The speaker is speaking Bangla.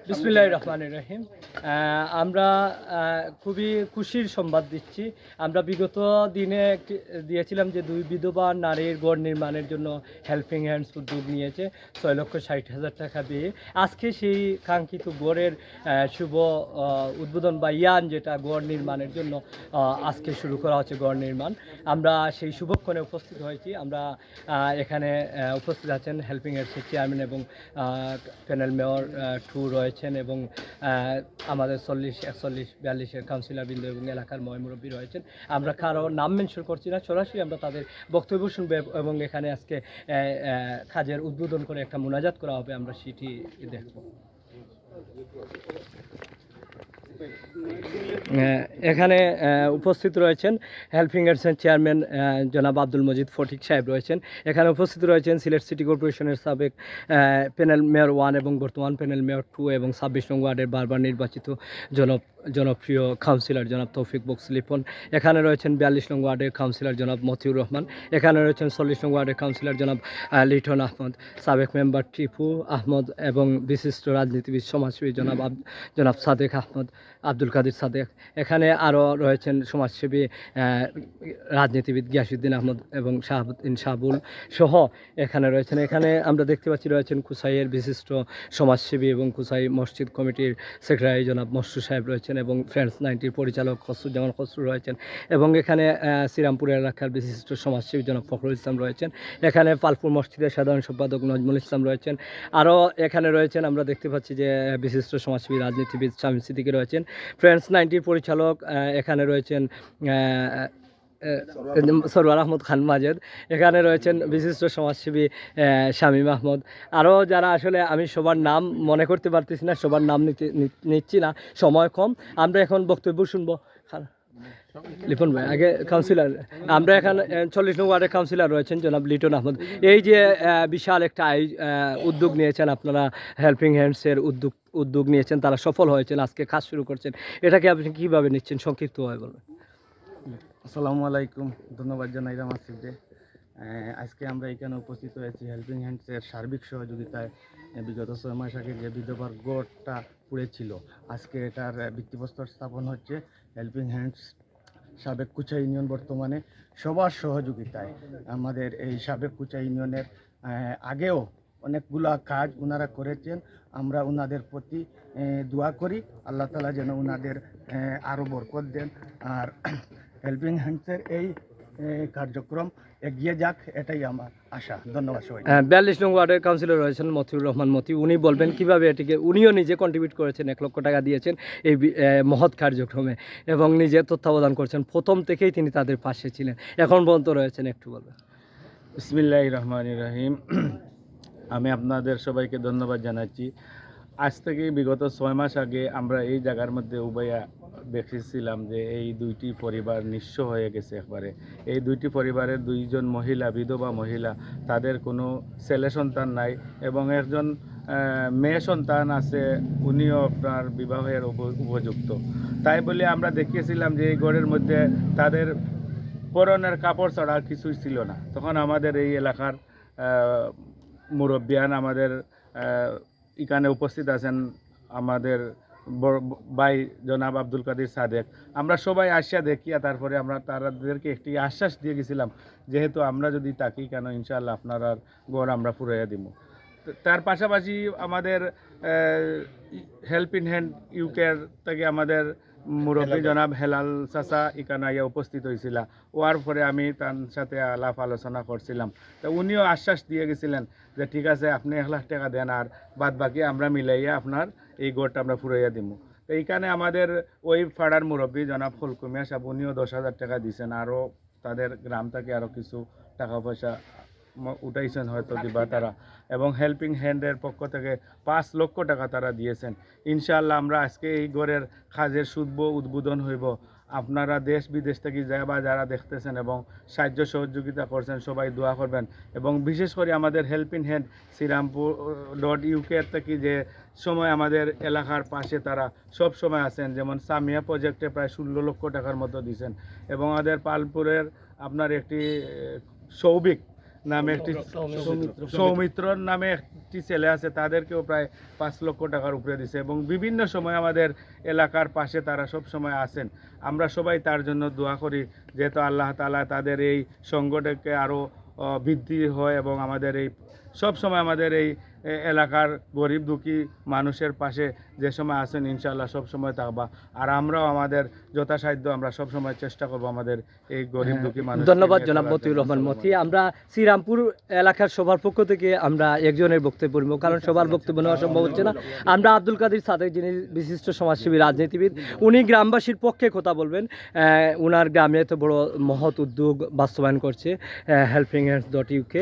বিসমিল্লাহির রহমানির রহিম। আমরা খুবই খুশির সংবাদ দিচ্ছি। আমরা বিগত দিনে দিয়েছিলাম যে 2 বিধবা নারীর গড় নির্মাণের জন্য হেল্পিং হ্যান্ডস উদ্যোগ নিয়েছে 6,60,000 টাকা দিয়ে। আজকে সেই কাঙ্ক্ষিত গড়ের শুভ উদ্বোধন বা ইয়ান, যেটা গড় নির্মাণের জন্য আজকে শুরু করা হচ্ছে গড় নির্মাণ। আমরা সেই শুভক্ষণে উপস্থিত হয়েছি। আমরা এখানে উপস্থিত আছেন হেল্পিং হ্যান্ডসের চেয়ারম্যান এবং প্যানেল মেয়র 2 রয়েছেন এবং আমাদের 40, 41, 42-এর কাউন্সিলরবৃন্দ এবং এলাকার মুরব্বী রয়েছেন। আমরা কারো নাম মেনশন করছি না, সরাসরি আমরা তাদের বক্তব্য শুনবো এবং এখানে আজকে কাজের উদ্বোধন করে একটা মুনাজাত করা হবে, আমরা সেটি দেখব। এখানে উপস্থিত রয়েছেন হেল্পিং হ্যান্ডসের চেয়ারম্যান জনাব আব্দুল মজিদ ফটিক সাহেব রয়েছেন। এখানে উপস্থিত রয়েছেন সিলেট সিটি কর্পোরেশনের সাবেক প্যানেল মেয়র 1 এবং বর্তমান প্যানেল মেয়র 2 এবং 26 নং ওয়ার্ডের বারবার নির্বাচিত জনপ্রিয় কাউন্সিলর জনাব তৌফিক বক্স লিপন। এখানে রয়েছেন 42 নং ওয়ার্ডের কাউন্সিলর জনাব মতিউর রহমান। এখানে রয়েছেন 40 নং ওয়ার্ডের কাউন্সিলর জনাব লিটন আহমদ, সাবেক মেম্বার টিপু আহমদ এবং বিশিষ্ট রাজনীতিবিদ সমাজসেবী জনাব সাদেক আহমদ, আব্দুল কাদের সাদেক। এখানে আরও রয়েছেন সমাজসেবী রাজনীতিবিদ গিয়াসউদ্দিন আহমদ এবং শাহাবুদ্দিন শাহাবুল সহ এখানে রয়েছেন। এখানে আমরা দেখতে পাচ্ছি রয়েছেন কুসাইয়ের বিশিষ্ট সমাজসেবী এবং কুসাই মসজিদ কমিটির সেক্রেটারি জনাব মসরু সাহেব রয়েছেন এবং ফ্রেন্ডস 90-র পরিচালক খসরুজ্জামান খসরু রয়েছেন এবং এখানে শ্রীরামপুর এলাকার বিশিষ্ট সমাজসেবী জনাব ফখরুল ইসলাম রয়েছেন। এখানে পালপুর মসজিদের সাধারণ সম্পাদক নজমুল ইসলাম রয়েছেন। আরও এখানে রয়েছেন আমরা দেখতে পাচ্ছি যে বিশিষ্ট সমাজসেবী রাজনীতিবিদ শামীম সিদ্দিকী রয়েছেন। ফ্রেন্ডস 90-র পরিচালক এখানে রয়েছেন সরওয়ার আহমদ খান মাজেদ। এখানে রয়েছেন বিশিষ্ট সমাজসেবী শামীম আহমদ। আরও যারা আসলে আমি সবার নাম মনে করতে পারতেছি না, সবার নাম নিচ্ছি না, সময় কম। আমরা এখন বক্তব্য শুনবো। লিপন ভাই আগে কাউন্সিলর, আমরা এখানে 40 নং ওয়ার্ডের কাউন্সিলর রয়েছেন জনাব লিটন আহমদ। এই যে বিশাল একটা উদ্যোগ নিয়েছেন আপনারা, হেল্পিং হ্যান্ডসের উদ্যোগ নিয়েছেন, তারা সফল হয়েছেন, আজকে কাজ শুরু করছেন, এটাকে আপনি কীভাবে নিচ্ছেন সংক্ষিপ্তভাবে বলবেন? আসসালামু আলাইকুম, ধন্যবাদ জানাই আসিফকে। আজকে আমরা এখানে উপস্থিত হয়েছি হেল্পিং হ্যান্ডসের সার্বিক সহযোগিতায়। বিগত 6 মাস আগে যে বিধবার গড়টা পুড়েছিল, আজকে এটার ভিত্তিপ্রস্তর স্থাপন হচ্ছে হেল্পিং হ্যান্ডস সাবেক কুচা ইউনিয়ন বর্তমানে সবার সহযোগিতায়। আমাদের এই সাবেক কুচা ইউনিয়নের আগেও অনেকগুলা কাজ ওনারা করেছেন। আমরা ওনাদের প্রতি দোয়া করি আল্লাহ তাআলা যেন ওনাদের আরও বরকত দেন। আর হেল্পিং হ্যান্ডসের এই কার্যক্রম এগিয়ে যাক, এটাই আমার আশা। ধন্যবাদ সবাই। 42 নং ওয়ার্ডের কাউন্সিলর রয়েছেন মতিউর রহমান মতি, উনি বলবেন কিভাবে এটিকে, উনিও নিজে কন্ট্রিবিউট করেছেন, 1 লক্ষ টাকা দিয়েছেন এই মহৎ কার্যক্রমে এবং নিজে তত্ত্বাবধান করছেন। প্রথম থেকেই তিনি তাদের পাশে ছিলেন, এখন পর্যন্ত রয়েছেন, একটু বলবেন। বিসমিল্লাহির রহমানির রহিম। আমি আপনাদের সবাইকে ধন্যবাদ জানাচ্ছি। আজ থেকে বিগত 6 মাস আগে আমরা এই জায়গার মধ্যে উভয়া দেখেছিলাম যে এই 2টি পরিবার নিঃস্ব হয়ে গেছে একবারে। এই 2টি পরিবারের 2জন মহিলা, বিধবা মহিলা, তাদের কোনো ছেলে সন্তান নাই এবং একজন মেয়ে সন্তান আছে, উনিও আপনার বিবাহের উপযুক্ত। তাই বলে আমরা দেখিয়েছিলাম যে এই ঘরের মধ্যে তাদের পরনের কাপড় ছাড়া কিছুই ছিল না। তখন আমাদের এই এলাকার মুরব্বিয়ান আমাদের এখানে উপস্থিত আছেন, আমাদের ভাই জনাব আব্দুল কাদের সাদেক, আমরা সবাই আসিয়া দেখিয়া তারপরে আমরা তাদেরকে একটি আশ্বাস দিয়ে গেছিলাম, যেহেতু আমরা যদি থাকি কেন ইনশাআল্লাহ আপনার ঘর আমরা পুরাইয়া দিব। তার পাশাপাশি আমাদের হেল্পিং হ্যান্ড ইউকের থেকে আমাদের মুরব্বী জনাব হেলাল চাচা এখানে আইয়া উপস্থিত হয়েছিল। ওয়ার পরে আমি তার সাথে আলাপ আলোচনা করছিলাম, তো উনিও আশ্বাস দিয়ে গেছিলেন যে ঠিক আছে আপনি 1 লাখ টাকা দেন আর বাদ বাকি আমরা মিলাইয়া আপনার এই ঘরটা আমরা ফুরাইয়া দিব। তো এইখানে আমাদের ওই পাড়ার মুরব্বী জনাব ফুলকুমিয়া সাহেব, উনিও 10,000 টাকা দিয়েছেন, আরও তাদের গ্রাম থেকে আরও কিছু টাকা পয়সা উঠাইছেন হয়তো দিবা তারা, এবং হেল্পিং হ্যান্ডের পক্ষ থেকে 5 লক্ষ টাকা তারা দিয়েছেন। ইনশাআল্লাহ আমরা আজকে এই ঘরের কাজের শুভ উদ্বোধন হইব। আপনারা দেশ বিদেশ থেকে যারা দেখতেছেন এবং সাহায্য সহযোগিতা করছেন, সবাই দোয়া করবেন এবং বিশেষ করে আমাদের হেল্পিং হ্যান্ড শ্রীরামপুর.UK থেকে যে সময় আমাদের এলাকার পাশে তারা সব সময় আছেন, যেমন সামিয়া প্রজেক্টে প্রায় 16 লক্ষ টাকার মতো দিয়েছেন এবং আমাদের পালপুরের আপনার একটি সৌভিক নামে একটি সৌমিত্রর নামে একটি ছেলে আছে, তাদেরকেও প্রায় 5 লক্ষ টাকার উপরে দিছে এবং বিভিন্ন সময় আমাদের এলাকার পাশে তারা সব সময় আছেন। আমরা সবাই তার জন্য দোয়া করি যেহেতু আল্লাহ তাআলা তাদের এই সংগঠনকে আরও বৃদ্ধি হয় এবং আমাদের এই সব সময় আমাদের এই এলাকার গরিব দুঃখী মানুষের পাশে যে সময় আছেন ইনশাআল্লাহ সব সময় থাকবা। আর আমরাও আমাদের যথাসাধ্য আমরা সব সময় চেষ্টা করব আমাদের এই গরিব দুঃখী মানুষ। ধন্যবাদ জনাব মতিউর রহমান মতি। আমরা শ্রীরামপুর এলাকার সবার পক্ষ থেকে আমরা একজনের বক্তব্য বলব, কারণ সবার বক্তব্য নেওয়া সম্ভব হচ্ছে না। আমরা আব্দুল কাদের সাদেক, যিনি বিশিষ্ট সমাজসেবী রাজনীতিবিদ, উনি গ্রামবাসীর পক্ষে কথা বলবেন। ওনার গ্রামে এত বড় মহৎ উদ্যোগ বাস্তবায়ন করছে হেল্পিং হ্যান্ডস.uk।